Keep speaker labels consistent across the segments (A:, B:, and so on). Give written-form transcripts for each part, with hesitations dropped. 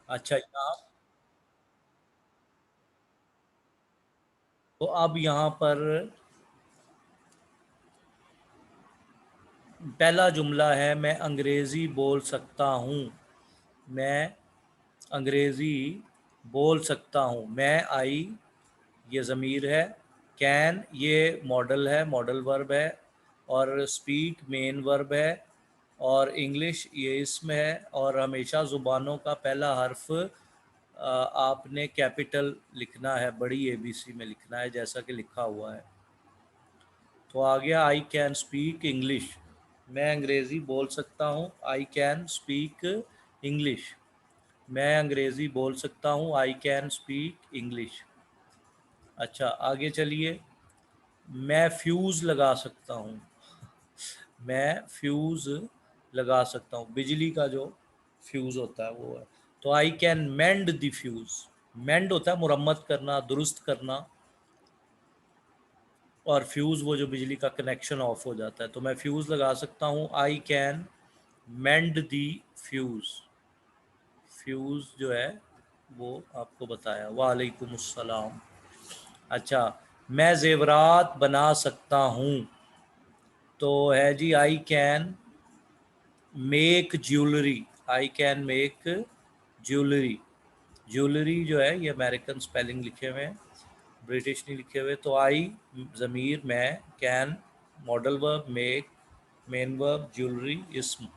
A: अच्छा, यहाँ तो अब यहाँ पर पहला जुमला है, मैं अंग्रेज़ी बोल सकता हूँ। मैं अंग्रेज़ी बोल सकता हूँ। मैं आई ये ज़मीर है, कैन ये मॉडल है, मॉडल वर्ब है, और स्पीक मेन वर्ब है, और इंग्लिश ये इसम है। और हमेशा ज़ुबानों का पहला हर्फ आपने कैपिटल लिखना है, बड़ी एबीसी में लिखना है, जैसा कि लिखा हुआ है। तो आ गया आई कैन स्पीक इंग्लिश। मैं अंग्रेज़ी बोल सकता हूँ। I can speak English. मैं अंग्रेज़ी बोल सकता हूँ। I can speak English. अच्छा, आगे चलिए। मैं फ्यूज़ लगा सकता हूँ। मैं फ्यूज़ लगा सकता हूँ। बिजली का जो फ्यूज़ होता है वो है। तो I can mend the fuse. Mend होता है मुरम्मत करना, दुरुस्त करना, और फ्यूज़ वो जो बिजली का कनेक्शन ऑफ हो जाता है। तो मैं फ्यूज़ लगा सकता हूँ। I can mend the fuse. Fuse जो है वो आपको बताया। वालेकुम अस्सलाम। अच्छा, मैं ज़ेवरात बना सकता हूँ। तो है जी, I can make jewellery. I can make jewellery. Jewellery जो है ये अमेरिकन स्पेलिंग लिखे हुए हैं, ब्रिटिश नहीं लिखे हुए। तो आई ज़मीर मैं, can modal verb, make main verb, jewellery इसम।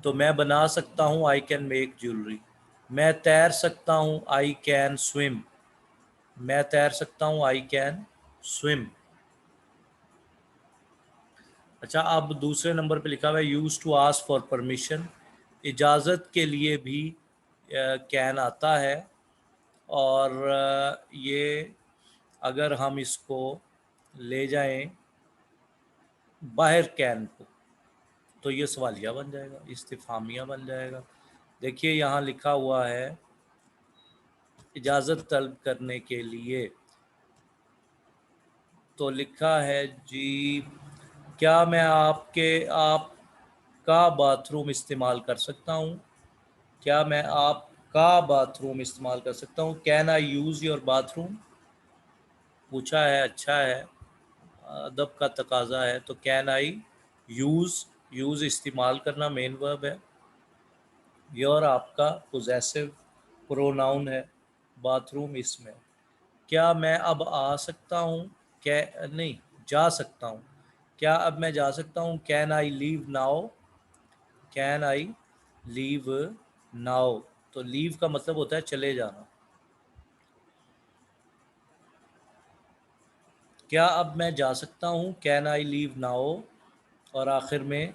A: तो मैं बना सकता हूँ। I can make jewellery. मैं तैर सकता हूँ। I can swim. मैं तैर सकता हूँ। I can swim. अच्छा, अब दूसरे नंबर पे लिखा हुआ है use to ask for permission. इजाज़त के लिए भी कैन आता है। और ये अगर हम इसको ले जाएं बाहर कैन को, तो ये सवालिया बन जाएगा, इस्तिफ़ामिया बन जाएगा। देखिए यहाँ लिखा हुआ है इजाज़त तलब करने के लिए। तो लिखा है जी, क्या मैं आपका बाथरूम इस्तेमाल कर सकता हूँ? क्या मैं आपका बाथरूम इस्तेमाल कर सकता हूँ? Can I use your bathroom? पूछा है, अच्छा है, अदब का तकाजा है। तो कैन आई यूज़, यूज़ इस्तेमाल करना मेन वर्ब है। योर आपका पोजेसिव प्रोनाउन है। बाथरूम इसमें। क्या मैं अब आ सकता हूँ? क्या नहीं, जा सकता हूँ। क्या अब मैं जा सकता हूँ? Can I leave now? Can I leave now? तो लीव का मतलब होता है चले जाना। क्या अब मैं जा सकता हूँ? Can I leave now? और आखिर में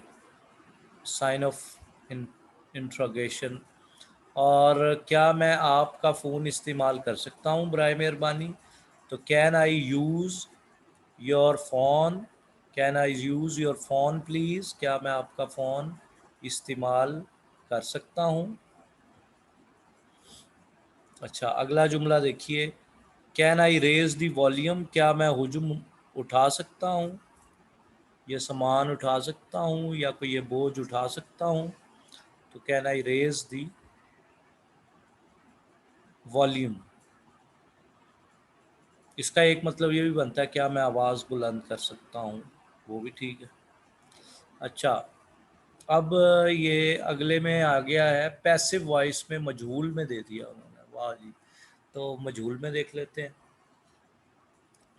A: साइन ऑफ इंट्रोगेशन। और क्या मैं आपका फ़ोन इस्तेमाल कर सकता हूँ बराए मेहरबानी? तो can I use your phone? Can I use your phone please? क्या मैं आपका फ़ोन इस्तेमाल कर सकता हूँ? अच्छा, अगला जुमला देखिए। Can I raise the volume? क्या मैं हुजूम उठा सकता हूँ? ये सामान उठा सकता हूँ या कोई ये बोझ उठा सकता हूँ? तो can I raise the volume. इसका एक मतलब ये भी बनता है क्या मैं आवाज़ बुलंद कर सकता हूँ? वो भी ठीक है। अच्छा, अब ये अगले में आ गया है पैसिव वॉइस में, मजहूल में दे दिया उन्होंने। वाह जी। तो मजहूल में देख लेते हैं।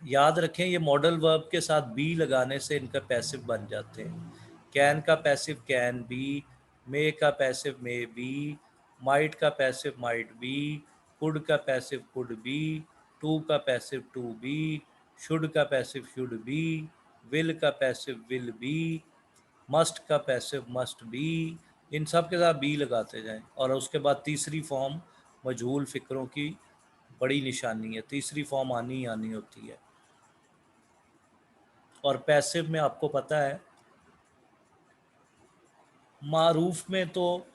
A: याद रखें ये मॉडल वर्ब के साथ बी लगाने से इनका पैसिव बन जाते हैं। कैन का पैसिव कैन बी, मे का पैसिव मे बी, माइट का पैसिव माइट बी, कुड का पैसिव कुड बी, टू का पैसिव टू बी, शुड का पैसिव शुड बी, विल का पैसिव विल बी, मस्ट का पैसिव मस्ट बी। इन सब के साथ बी लगाते जाएं। और उसके बाद तीसरी फॉर्म मजहूल फ़िक्रों की बड़ी निशानी है, तीसरी फॉर्म आनी ही आनी होती है। और पैसिव में आपको पता है मारूफ में तो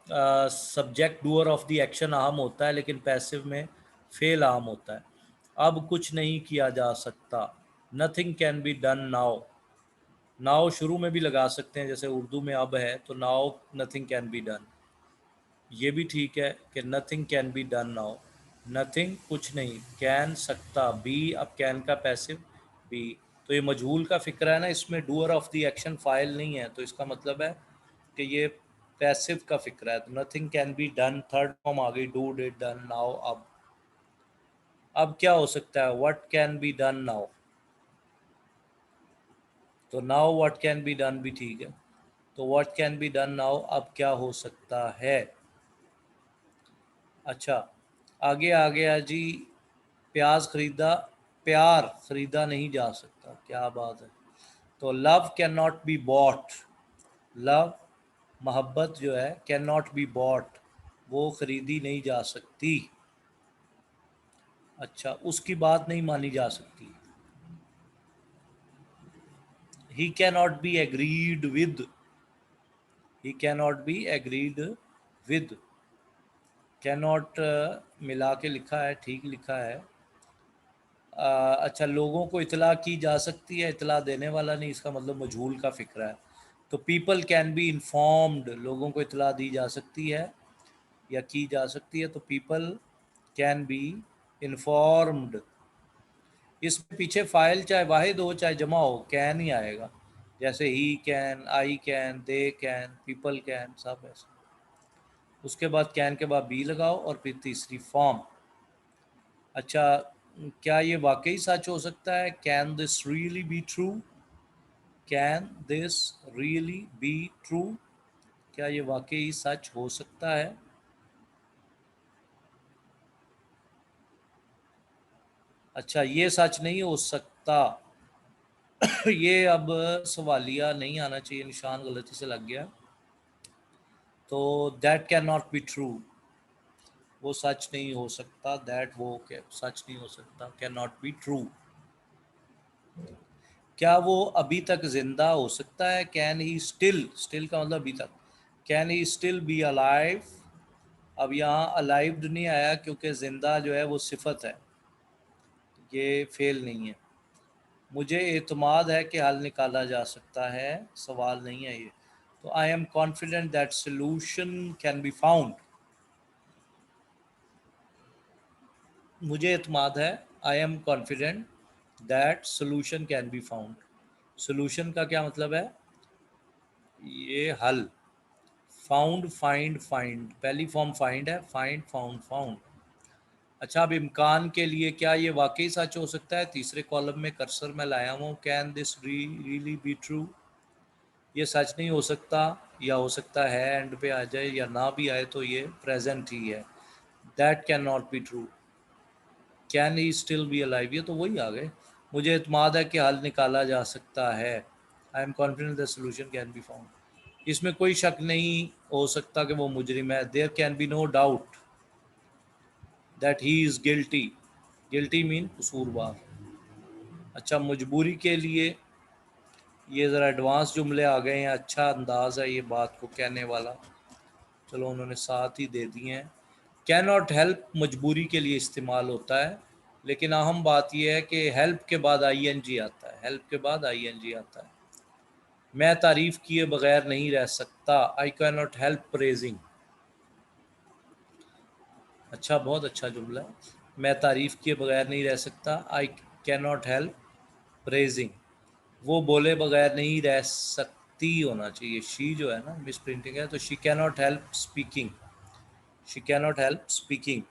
A: subject doer of the action आम होता है, लेकिन पैसिव में फेल आम होता है। अब कुछ नहीं किया जा सकता। Nothing can be done now. Now शुरू में भी लगा सकते हैं, जैसे उर्दू में अब है तो now nothing can be done. ये भी ठीक है कि nothing can be done now, nothing कुछ नहीं, कैन सकता, बी अब कैन का पैसिव बी, तो ये मजहूल का फिक्र है ना, इसमें doer of the action file नहीं है, तो इसका मतलब है कि ये पैसिव का फिक्र है। तो nothing can be done, third form आ गई, डू डिड डन नाउ। अब क्या हो सकता है, what can be done now, तो now what can be done भी ठीक है, तो what can be done now अब क्या हो सकता है। अच्छा, आगे आ गया जी, प्याज खरीदा, प्यार खरीदा नहीं जा सकता, क्या बात है, तो love can not be bought, love मोहब्बत जो है कैन नॉट बी बॉट, वो खरीदी नहीं जा सकती। अच्छा, उसकी बात नहीं मानी जा सकती, he can not be agreed with, he can not be agreed with, can not मिला के लिखा है, ठीक लिखा है। अच्छा, लोगों को इतला की जा सकती है, इतला देने वाला नहीं, इसका मतलब मजहूल का फिक्र है, तो पीपल कैन बी इन्फॉर्म्ड, लोगों को इतला दी जा सकती है या की जा सकती है, तो पीपल कैन बी इन्फॉर्म्ड। इस पीछे फाइल चाहे वाहिद हो चाहे जमा हो, कैन ही आएगा, जैसे he can, I can, they can, people can, सब ऐसे। उसके बाद कैन के बाद बी लगाओ और फिर तीसरी फॉर्म। अच्छा, क्या ये वाकई सच हो सकता है, can this really be true, can this really be true, क्या ये वाकई सच हो सकता है। अच्छा, ये सच नहीं हो सकता, ये अब सवालिया नहीं आना चाहिए, निशान गलती से लग गया, तो that can not be true, वो सच नहीं हो सकता, दैट वो क्या सच नहीं हो सकता, कैन नॉट बी ट्रू। क्या वो अभी तक जिंदा हो सकता है, कैन ही स्टिल, स्टिल का मतलब अभी तक, can he still be alive, अब यहाँ अलाइव्ड नहीं आया क्योंकि जिंदा जो है वो सिफत है, ये फेल नहीं है। मुझे एतमाद है कि हल निकाला जा सकता है, सवाल नहीं है ये, तो I am confident that solution can be found, मुझे एतमाद है, I am confident that solution can be found, solution का क्या मतलब है, ये हल, फाउंड फाइंड फाइंड, पहली फॉर्म फाइंड है, फाइंड फाउंड फाउंड। अच्छा, अब इम्कान के लिए क्या ये वाकई सच हो सकता है, तीसरे कॉलम में कर्सर में लाया हूँ, can this really be true, ये सच नहीं हो सकता, या हो सकता है एंड पे आ जाए या ना भी आए तो ये प्रेजेंट ही है, that can not be true, can he still be alive, ये तो वही आ गए, मुझे इत्मीद है कि हल निकाला जा सकता है, I am confident the solution can be found, इसमें कोई शक नहीं हो सकता कि वो मुजरिम है, there can be no doubt that he is guilty, guilty mean कसूरवार। अच्छा, मजबूरी के लिए ये ज़रा एडवांस जुमले आ गए हैं, अच्छा अंदाज़ है ये बात को कहने वाला, चलो उन्होंने साथ ही दे दिए हैं। कैन नॉट हेल्प मजबूरी के लिए इस्तेमाल होता है, लेकिन अहम बात यह है कि हेल्प के बाद आई एन जी आता है, हेल्प के बाद आई एन जी आता है। मैं तारीफ़ किए बगैर नहीं रह सकता, I can not help praising, अच्छा बहुत अच्छा जुमला है, मैं तारीफ़ किए बगैर नहीं रह सकता, I can not help praising, वो बोले बगैर नहीं रह सकती होना चाहिए, शी जो है ना मिस प्रिंटिंग है, तो she can not help speaking, she can not help speaking,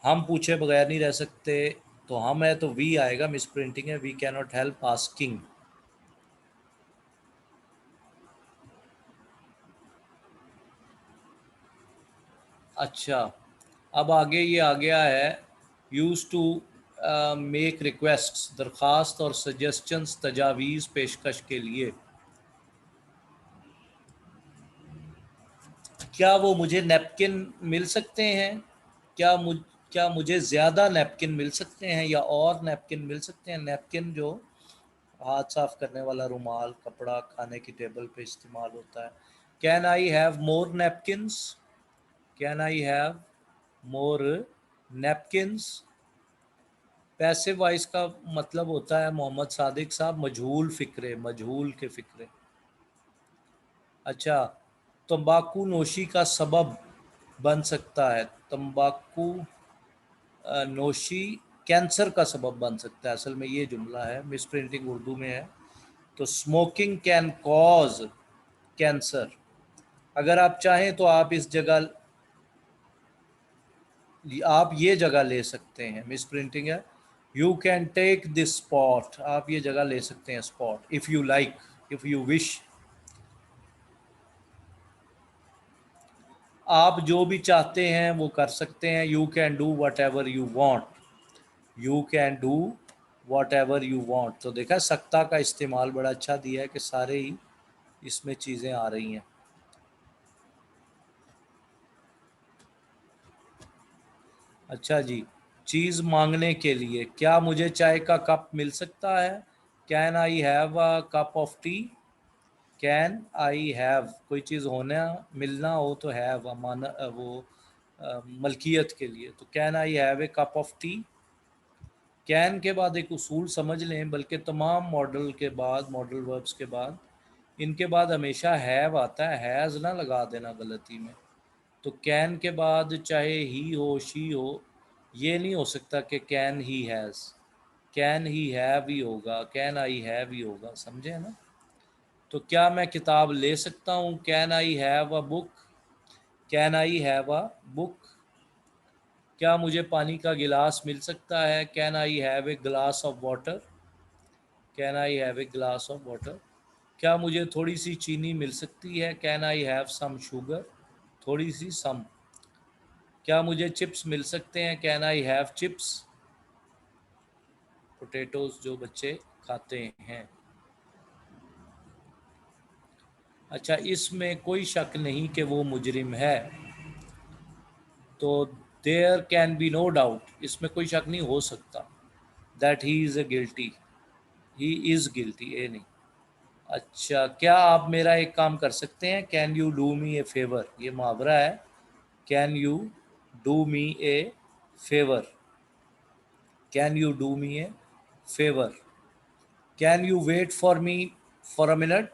A: हम पूछे बगैर नहीं रह सकते, तो हम है तो वी आएगा, मिस प्रिंटिंग है, we can not help asking. अच्छा, अब आगे ये आ गया है, यूज टू मेक रिक्वेस्ट्स, दरख्वास्त और सजेशंस, तजावीज़ पेशकश के लिए, क्या वो मुझे नैपकिन मिल सकते हैं, क्या मुझ क्या मुझे ज़्यादा नैपकिन मिल सकते हैं या और नैपकिन मिल सकते हैं, नैपकिन जो हाथ साफ करने वाला रुमाल, कपड़ा खाने की टेबल पे इस्तेमाल होता है, can I have more napkins, can I have more napkins, passive voice का मतलब होता है मोहम्मद सादिक साहब मजहूल फ़िक्रे, मजहूल के फ़िक्रे। अच्छा, तंबाकू नोशी का सबब, बन सकता है। तंबाकू नोशी कैंसर का सबब बन सकता है, असल में ये जुमला है, मिस प्रिंटिंग उर्दू में है। तो स्मोकिंग कैन कॉज कैंसर। अगर आप चाहें तो आप इस जगह, आप ये जगह ले सकते हैं, मिस प्रिंटिंग है, you can take this spot, आप ये जगह ले सकते हैं spot, if you like, if you wish. आप जो भी चाहते हैं वो कर सकते हैं, you can do whatever you want, you can do whatever you want. तो देखा सकता का इस्तेमाल बड़ा अच्छा दिया है कि सारे ही इसमें चीज़ें आ रही हैं। अच्छा जी, चीज़ मांगने के लिए, क्या मुझे चाय का कप मिल सकता है? Can I have a cup of T? Can I have, कोई चीज़ होना मिलना हो तो हैव माना वो मलकियत के लिए, तो can I have A cup of T. Can के बाद एक उसूल समझ लें, बल्कि तमाम मॉडल के बाद, मॉडल वर्ब्स के बाद, इनके बाद हमेशा हैव आता है, हैज़ ना लगा देना गलती में। तो कैन के बाद चाहे ही हो शी हो, ये नहीं हो सकता कि can he has, can he have he होगा, कैन आई हैव ही होगा, समझे ना। तो क्या मैं किताब ले सकता हूँ? Can I have a book? Can I have a book? क्या मुझे पानी का गिलास मिल सकता है? Can I have a glass of water? Can I have a glass of water? क्या मुझे थोड़ी सी चीनी मिल सकती है? Can I have some sugar? थोड़ी सी, सम। क्या मुझे चिप्स मिल सकते हैं? Can I have chips? Potatoes जो बच्चे खाते हैं। अच्छा, इसमें कोई शक नहीं कि वो मुजरिम है, तो there can be no doubt, इसमें कोई शक नहीं हो सकता, that he is a guilty, he is guilty, a नहीं। अच्छा, क्या आप मेरा एक काम कर सकते हैं? Can you do me a favour, ये मुहावरा है, can you do me a favour, can you do me a favour. Can you wait for me for a minute?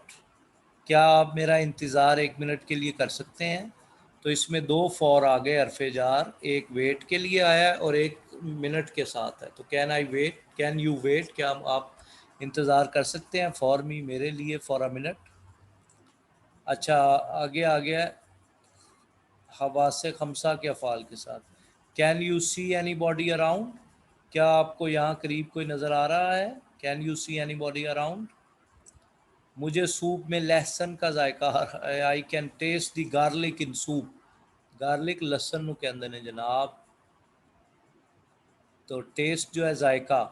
A: क्या आप मेरा इंतज़ार 1 मिनट के लिए कर सकते हैं? तो इसमें दो फॉर आ गए हरफ जार, एक वेट के लिए आया है और एक मिनट के साथ है। तो can I wait, can you wait, क्या आप इंतज़ार कर सकते हैं फॉर मी, मेरे लिए, फॉर अ मिनट। अच्छा, आगे आ गया हवास खमसा के अफ़ाल के साथ। Can you see anybody around? क्या आपको यहाँ करीब कोई नज़र आ रहा है? Can you see anybody around? मुझे सूप में लहसुन का जायका आ रहा है, I can taste the garlic in soup. Garlic लहसुन के अंदर है जनाब, तो टेस्ट जो है जायका।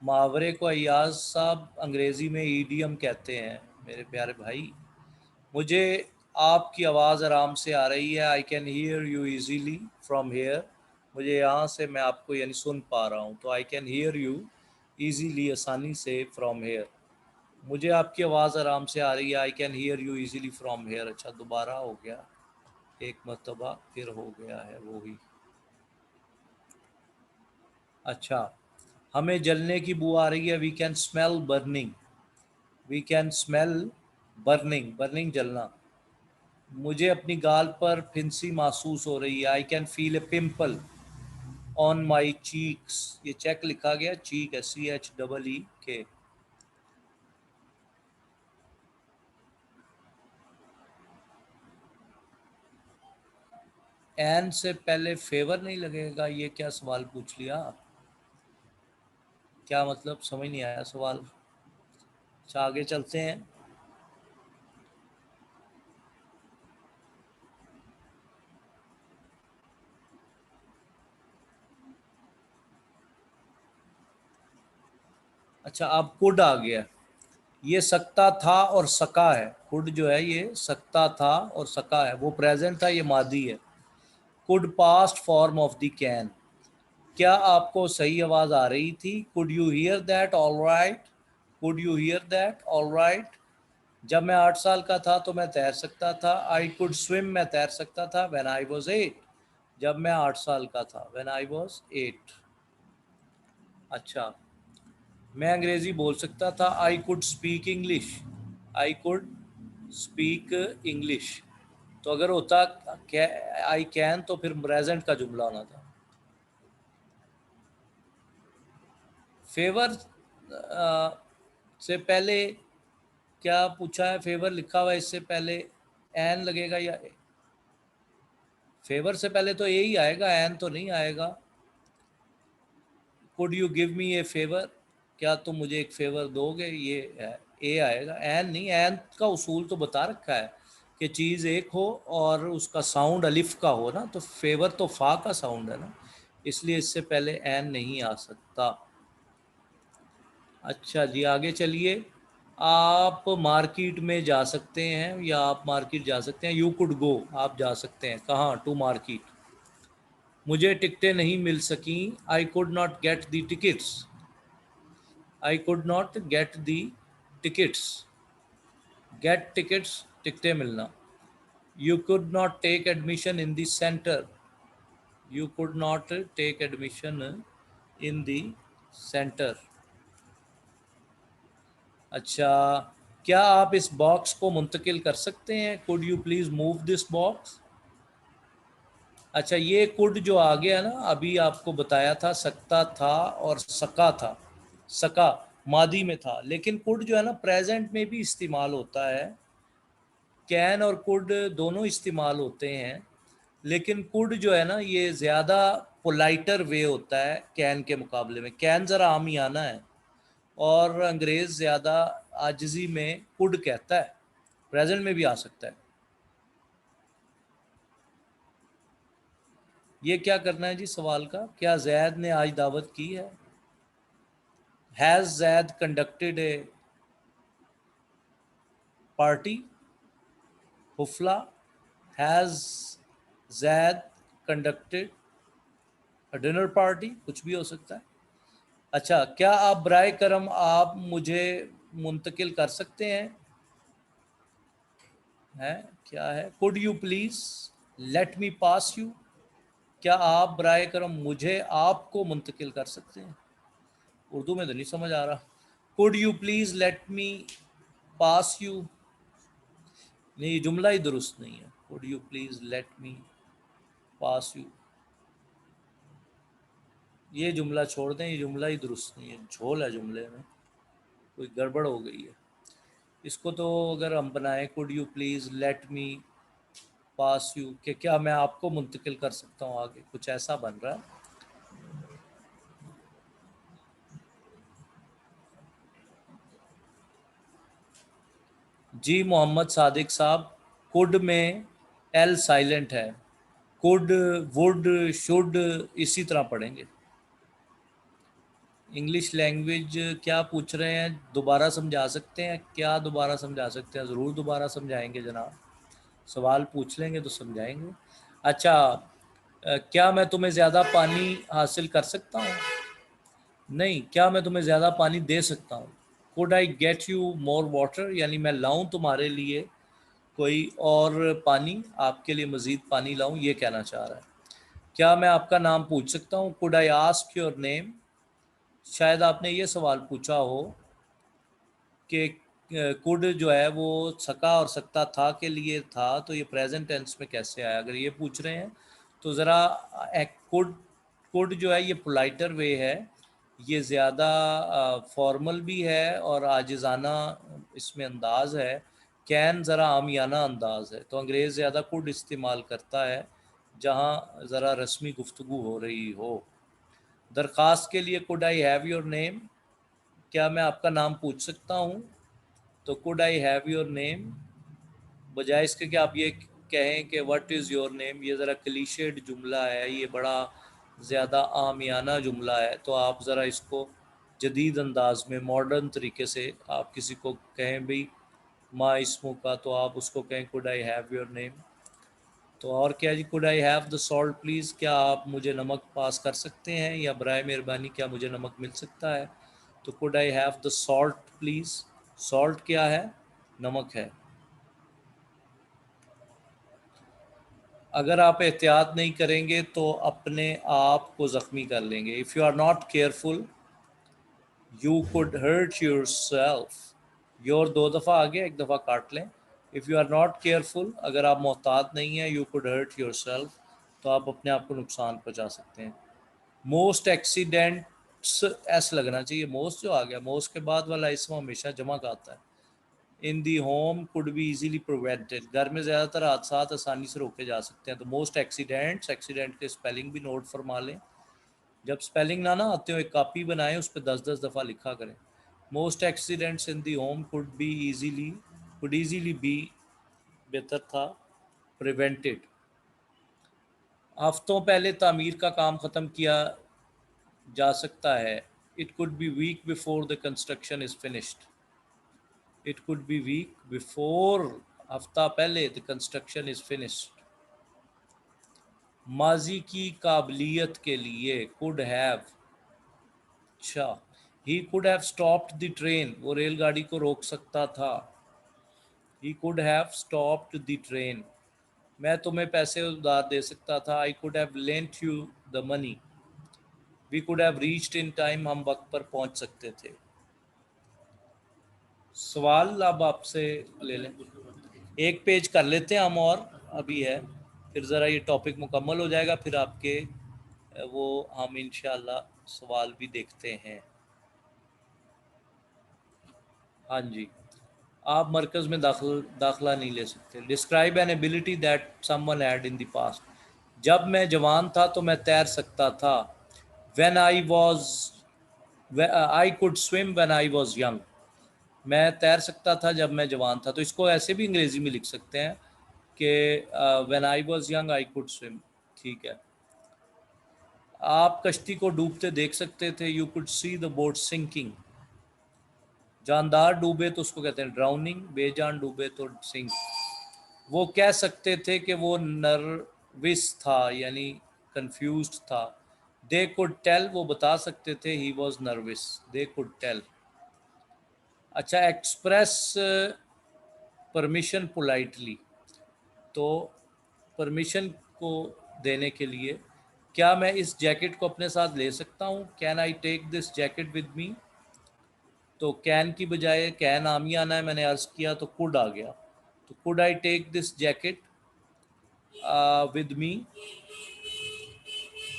A: मुहावरे को अय्याज साहब अंग्रेज़ी में ईडियम कहते हैं मेरे प्यारे भाई। मुझे आपकी आवाज़ आराम से आ रही है, I can hear you easily from here, मुझे यहाँ से मैं आपको यानी सुन पा रहा हूँ, तो I can hear you easily, आसानी से, फ्रॉम हेयर। मुझे आपकी आवाज़ आराम से आ रही है, I can hear you easily from here. अच्छा, दोबारा हो गया, एक मरतबा फिर हो गया है वो ही। अच्छा, हमें जलने की बू आ रही है, we can smell burning, we can smell burning, burning जलना। मुझे अपनी गाल पर फिंसी महसूस हो रही है, I can feel a pimple on my cheeks. ये चेक लिखा गया, चीक है CHEE के। एन से पहले फेवर नहीं लगेगा, ये क्या सवाल पूछ लिया? क्या मतलब, समझ नहीं आया सवाल। अच्छा, आगे चलते हैं। अच्छा, अब कुड आ गया, ये सकता था और सका है, कुड जो है ये सकता था और सका है, वो प्रेजेंट था, ये मादी है। Could past form of the can. क्या आपको सही आवाज़ आ रही थी? Could you here that all right? Could you here that all right? जब मैं 8 साल का था तो मैं तैर सकता था, आई कुड स्विम, मैं तैर सकता था, व्हेन आई वॉज 8, जब मैं 8 साल का था, व्हेन आई वॉज 8। अच्छा, मैं अंग्रेज़ी बोल सकता था, I could speak English, I could speak English. तो अगर होता आई कैन तो फिर प्रेजेंट का जुमला होना था। फेवर से पहले क्या पूछा है? फेवर लिखा हुआ है, इससे पहले एन लगेगा या फेवर से पहले तो ए ही आएगा, एन तो नहीं आएगा। Could you give me a favour, क्या तुम मुझे एक फेवर दोगे, ये ए आएगा, एन नहीं। एन का उसूल तो बता रखा है कि चीज़ एक हो और उसका साउंड अलिफ का हो ना, तो फेवर तो फा का साउंड है ना, इसलिए इससे पहले एन नहीं आ सकता। अच्छा जी, आगे चलिए। आप मार्केट में जा सकते हैं, या आप मार्केट जा सकते हैं। यू कुड गो, आप जा सकते हैं कहाँ? To market. मुझे टिकटें नहीं मिल सकी, I could not get the tickets. I could not get the tickets. Get tickets, टिकटें मिलना। You could not take admission in the centre. You could not take admission in the centre. अच्छा, क्या आप इस बॉक्स को मुंतकिल कर सकते हैं? Could you please move this box. अच्छा, ये कुड जो आ गया ना, अभी आपको बताया था सकता था और सका था। सका मादी में था, लेकिन कुड जो है ना प्रेजेंट में भी इस्तेमाल होता है। कैन और कुड दोनों इस्तेमाल होते हैं, लेकिन कुड जो है ना ये ज़्यादा पोलाइटर वे होता है कैन के मुकाबले में। कैन ज़रा आमियाना है और अंग्रेज़ ज़्यादा आजिज़ी में कुड कहता है। प्रेजेंट में भी आ सकता है। ये क्या करना है जी सवाल का? क्या जैद ने आज दावत की है? Has Zaid conducted a party? हुफला, has Zaid conducted a dinner party, कुछ भी हो सकता है। अच्छा, क्या आप बराए करम आप मुझे मुंतकिल कर सकते हैं? है क्या है? Could you please let me pass you. क्या आप बराए करम मुझे आपको मुंतकिल कर सकते हैं? उर्दू में तो नहीं समझ आ रहा। Could you please let me pass you, नहीं, ये जुमला ही दुरुस्त नहीं है। Could you please let me pass you, ये जुमला छोड़ दें, ये जुमला ही दुरुस्त नहीं है, झोल है जुमले में, कोई गड़बड़ हो गई है। इसको तो अगर हम बनाएं, could you please let me pass you, कि क्या मैं आपको मुंतकिल कर सकता हूँ आगे, कुछ ऐसा बन रहा है। जी मोहम्मद सादिक साहब, कुड में एल साइलेंट है। कुड, वुड, शुड इसी तरह पढ़ेंगे। इंग्लिश लैंग्वेज क्या पूछ रहे हैं? दोबारा समझा सकते हैं क्या? दोबारा समझा सकते हैं, ज़रूर दोबारा समझाएंगे जनाब। सवाल पूछ लेंगे तो समझाएंगे। अच्छा, क्या मैं तुम्हें ज़्यादा पानी हासिल कर सकता हूँ? नहीं, क्या मैं तुम्हें ज़्यादा पानी दे सकता हूँ? Could I get you more water, यानी मैं लाऊं तुम्हारे लिए कोई और पानी, आपके लिए मज़ीद पानी लाऊं, ये कहना चाह रहा है। क्या मैं आपका नाम पूछ सकता हूँ? Could I ask your name. शायद आपने ये सवाल पूछा हो कि कुड जो है वो सका और सकता था के लिए था, तो ये प्रेजेंट टेंस में कैसे आया? अगर ये पूछ रहे हैं तो ज़रा कुड, कुड जो है ये पोलाइटर वे है, ये ज़्यादा फॉर्मल भी है और आजिज़ाना इसमें अंदाज़ है। कैन ज़रा आमियाना अंदाज़ है, तो अंग्रेज़ ज़्यादा कुड इस्तेमाल करता है जहाँ ज़रा रस्मी गुफ्तगू हो रही हो। दरख्वास्त के लिए could I have your name, क्या मैं आपका नाम पूछ सकता हूँ? तो could I have your name, बजाय इसके कि आप ये कहें कि व्हाट इज़ योर नेम, ये ज़रा क्लीशेड जुमला है, ये बड़ा ज़्यादा आमियाना जुमला है। तो आप ज़रा इसको जदीद अंदाज में, मॉडर्न तरीके से आप किसी को कहें भी माँ इसमों का, तो आप उसको कहें could I have your name. तो और क्या जी? Could I have the salt please, क्या आप मुझे नमक पास कर सकते हैं, या बराए मेहरबानी क्या मुझे नमक मिल सकता है? तो could I have the salt please. Salt क्या है? नमक है। अगर आप एहतियात नहीं करेंगे तो अपने आप को ज़ख्मी कर लेंगे। If you are not careful you could hurt yourself. Your दो दफ़ा आ गया, एक दफ़ा काट लें। If you are not careful, अगर आप मोहतात नहीं हैं, you could hurt yourself, तो आप अपने आप को नुकसान पहुंचा सकते हैं। मोस्ट एक्सीडेंट्स ऐसा लगना चाहिए, मोस्ट जो आ गया, मोस्ट के बाद वाला इसम हमेशा जमा का आता है। In the home could be easily prevented, घर में ज़्यादातर हादसा आसानी से रोके जा सकते हैं। तो मोस्ट एक्सीडेंट्स, एक्सीडेंट के स्पेलिंग भी नोट फरमा लें। जब स्पेलिंग ना आते हो एक कॉपी बनाएं, उस पर 10-10 दफ़ा लिखा करें। Most accidents in the home could easily be, बेहतर था, प्रिवेंटेड। हफ्तों पहले तामीर का काम ख़त्म किया जा सकता है। It could be weak before the construction is finished. It could be weak before, हफ्ता पहले, द कंस्ट्रक्शन इज़ फिनिश्ड। माजी की काबिलियत के लिए, कुड हैव, अच्छा, he could have stopped the train, वो रेलगाड़ी को रोक सकता था। He could have stopped the train. मैं तुम्हें पैसे उधार दे सकता था। I could have lent you the money. We could have reached in time, हम वक्त पर पहुंच सकते थे। सवाल अब आपसे ले लें, एक पेज कर लेते हैं हम, और अभी है, फिर ज़रा ये टॉपिक मुकम्मल हो जाएगा, फिर आपके वो हम इंशाल्लाह सवाल भी देखते हैं। हाँ जी, आप मरकज़ में दाखिला नहीं ले सकते। Describe an ability that someone had in the past, जब मैं जवान था तो मैं तैर सकता था। When I could swim when I was young, मैं तैर सकता था जब मैं जवान था। तो इसको ऐसे भी अंग्रेज़ी में लिख सकते हैं कि when I was young I could swim, ठीक है। आप कश्ती को डूबते देख सकते थे। You could see the boat sinking. जानदार डूबे तो उसको कहते हैं ड्राउनिंग, बेजान डूबे तो सिंक। वो कह सकते थे कि वो नर्विस था, यानी कंफ्यूज्ड था। दे कुड टेल, वो बता सकते थे he was nervous, they could tell. अच्छा, एक्सप्रेस परमिशन पोलाइटली, तो परमिशन को देने के लिए, क्या मैं इस जैकेट को अपने साथ ले सकता हूँ? Can I take this jacket with me. तो कैन की बजाय कैन आम ही आना है, मैंने अर्ज किया तो कुड आ गया। तो could I take this jacket with me.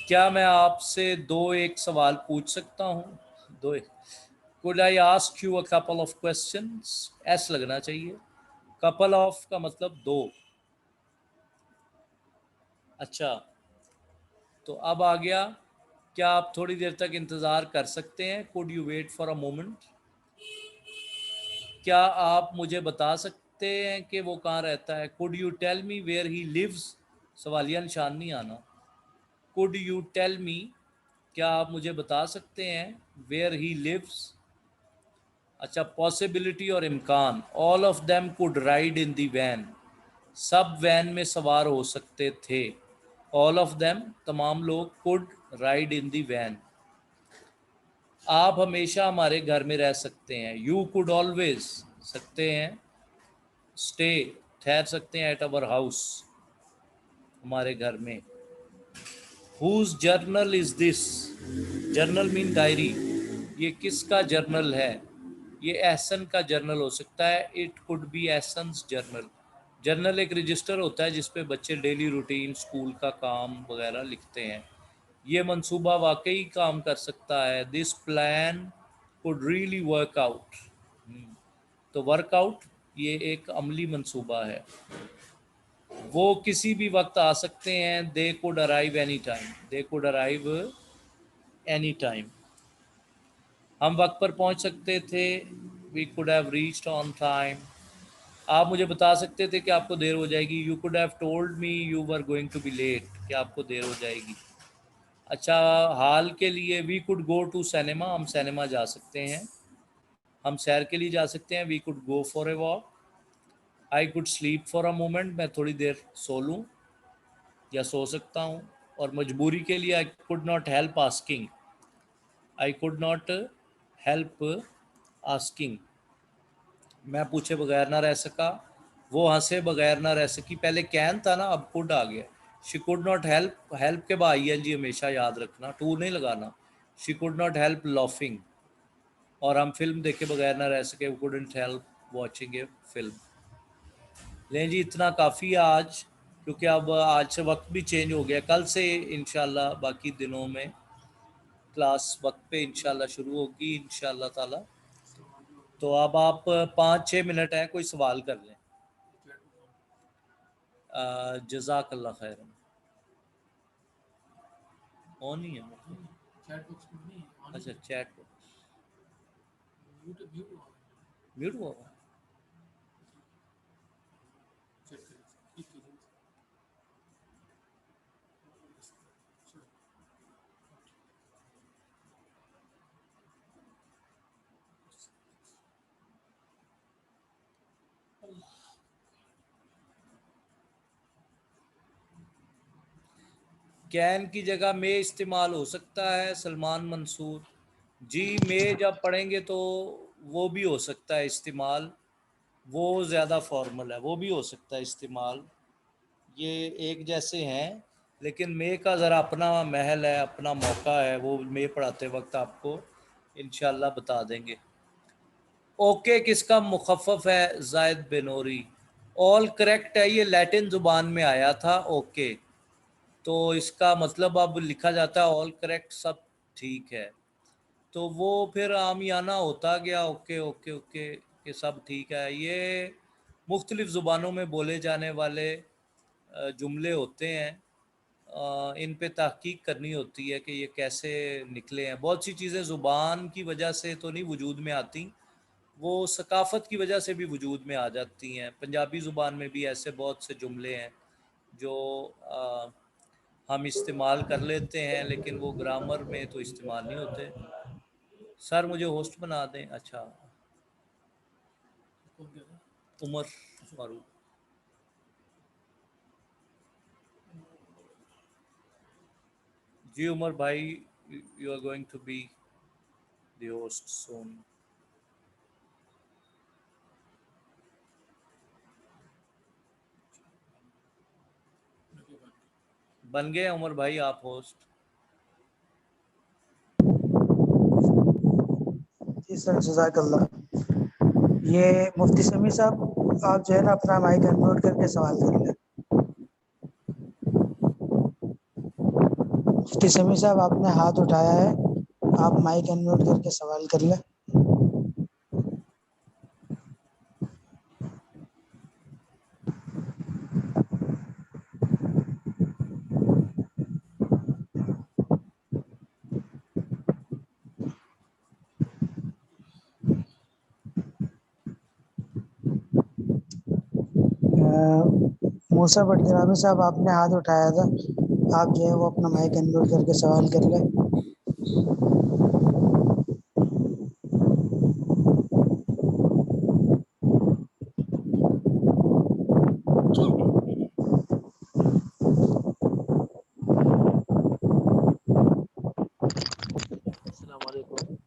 A: क्या मैं आपसे दो एक सवाल पूछ सकता हूँ? दो एक। Could I ask you a couple of questions, S लगना चाहिए। कपल ऑफ का मतलब दो। अच्छा, तो अब आ गया, क्या आप थोड़ी देर तक इंतज़ार कर सकते हैं? Could you wait for a moment. क्या आप मुझे बता सकते हैं कि वो कहाँ रहता है? Could you tell me where he lives, सवालिया निशान नहीं आना। कुड यू टेल मी, क्या आप मुझे बता सकते हैं, वेयर ही लिव्स। अच्छा, पॉसिबिलिटी और इम्कान, all of them could ride in the van, सब वैन में सवार हो सकते थे। ऑल ऑफ देम, तमाम लोग, could ride in the van. आप हमेशा हमारे घर में रह सकते हैं। यू कुड ऑलवेज, सकते हैं, स्टे, ठहर सकते हैं, एट अवर हाउस, हमारे घर में। Whose journal is this, journal mean diary, ये किसका जर्नल है? ये एहसन का जर्नल हो सकता है। It could be Ehsan's journal. Journal एक रजिस्टर होता है जिस पे बच्चे डेली रूटीन, स्कूल का काम वगैरह लिखते हैं। ये मंसूबा वाकई काम कर सकता है। This plan could really work out. तो वर्कआउट ये एक अमली मंसूबा है। वो किसी भी वक्त आ सकते हैं। They could arrive any time, they could arrive any time. हम वक्त पर पहुंच सकते थे। We could have reached on time. आप मुझे बता सकते थे कि आपको देर हो जाएगी। You could have told me you were going to be late, कि आपको देर हो जाएगी। अच्छा, हाल के लिए, we could go to cinema, हम सिनेमा जा सकते हैं, हम सैर के लिए जा सकते हैं। We could go for a walk. I could sleep for a moment, मैं थोड़ी देर सो लूँ या सो सकता हूँ। और मजबूरी के लिए, आई could not help asking, I could not help asking, मैं पूछे बगैर ना रह सका, वो हंसे बगैर ना रह सकी। पहले कैन था ना, अब कुड आ गया। She could not help, help के बाद ING हमेशा याद रखना, टू नहीं लगाना। She could not help laughing, और हम फिल्म देखे बगैर ना रह सके, we couldn't help watching a film. लें जी, इतना काफ़ी है आज, क्योंकि अब आज से वक्त भी चेंज हो गया। कल से इंशाल्लाह बाकी दिनों में क्लास वक्त पे इंशाल्लाह शुरू होगी इंशाल्लाह ताला। तो अब आप 5-6 मिनट हैं, कोई सवाल कर लें। जज़ाकल्लाह खैरन। ऑन ही है मतलब? अच्छा, चैट बॉक्स म्यूट हुआ हुआ है? कैन की जगह में इस्तेमाल हो सकता है, सलमान मंसूर जी। में जब पढ़ेंगे तो वो भी हो सकता है इस्तेमाल, वो ज़्यादा फॉर्मल है, वो भी हो सकता है इस्तेमाल। ये एक जैसे हैं, लेकिन मे का ज़रा अपना महल है, अपना मौका है, वो मे पढ़ाते वक्त आपको इंशाल्लाह बता देंगे। ओके किसका मुखफ़फ़ है? जायद बेनोरी। ऑल करेक्ट है, ये लैटिन ज़ुबान में आया था ओके, तो इसका मतलब अब लिखा जाता है ऑल करेक्ट, सब ठीक है। तो वो फिर आमियाना होता गया ओके ओके ओके कि सब ठीक है। ये मुख्तलिफ़ ज़ुबानों में बोले जाने वाले जुमले होते हैं, इन पे तहकीक करनी होती है कि ये कैसे निकले हैं। बहुत सी चीज़ें ज़ुबान की वजह से तो नहीं वजूद में आती, वो सकाफ़त की वजह से भी वजूद में आ जाती हैं। पंजाबी ज़ुबान में भी ऐसे बहुत से जुमले हैं जो हम इस्तेमाल कर लेते हैं, लेकिन वो ग्रामर में तो इस्तेमाल नहीं होते। सर मुझे होस्ट बना दें। अच्छा, उमर फारूक जी। उमर भाई, you are going to be the host soon. बन गए उमर भाई आप होस्ट।
B: जी सर, जज़ाकल्लाह। ये मुफ्ती समी साहब, आप जो है ना अपना माइक अनम्यूट करके सवाल कर लें। मुफ्ती समी साहब, आपने हाथ उठाया है, आप माइक अनम्यूट करके सवाल कर लें। मूसा बटग्रामी साहब, आपने हाथ उठाया था, आप जो है वो अपना माइक अनम्यूट करके सवाल कर लें।
C: अस्सलाम वालेकुम।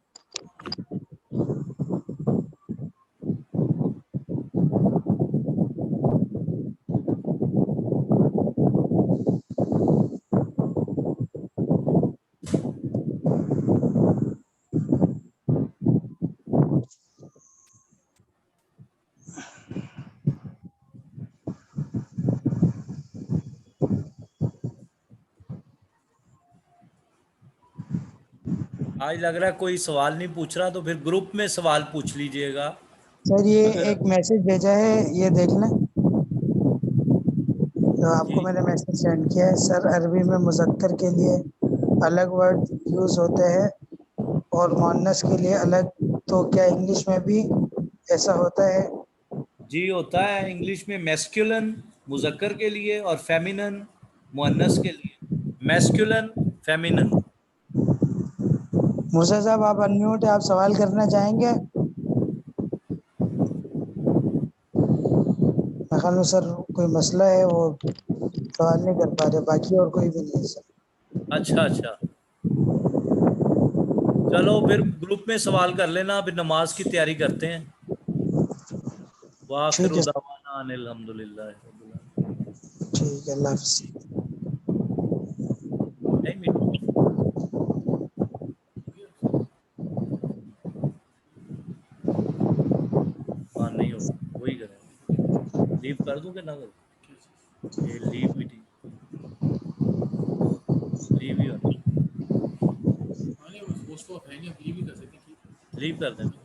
A: आज लग रहा है कोई सवाल नहीं पूछ रहा, तो फिर ग्रुप में सवाल पूछ लीजिएगा।
B: सर, ये
A: अगर
B: एक मैसेज भेजा है, ये देख लें। तो आपको
A: जी
B: मैंने मैसेज सेंड किया है। सर, अरबी में मुज़क्कर के लिए अलग वर्ड यूज़ होते हैं और मुअन्नस के लिए अलग, तो क्या इंग्लिश में भी ऐसा होता है?
A: जी, होता है। इंग्लिश में मैस्कुलिन मुज़क्कर के लिए और फेमिनिन मुअन्नस के लिए। Masculine, feminine.
B: मूसा साहब, आप अनम्यूट है, आप सवाल करना चाहेंगे? मेरे ख्याल में सर कोई मसला है, वो सवाल नहीं कर पा रहे, बाकी और कोई भी नहीं है सर।
A: अच्छा अच्छा, चलो फिर ग्रुप में सवाल कर लेना, फिर नमाज की तैयारी करते हैं।
B: ठीक
A: वाखिरु
B: है,
A: दवाना अनिल हम्दुलिल्लाहि रब्बिल आलमीन।
B: ठीक है, अल्लाह हाफ़िज़।
A: नहीं मिनट। हाँ नहीं होगा, वही करेंगे। लीव कर दूं कि ना करूं?
C: क्या चीज़?
A: ये लीव भी ठीक, लीव ही होना,
C: हाँ नहीं, वो स्टॉप है नहीं, आप लीव भी कर सकते हैं, ठीक है।
A: लीव कर दें।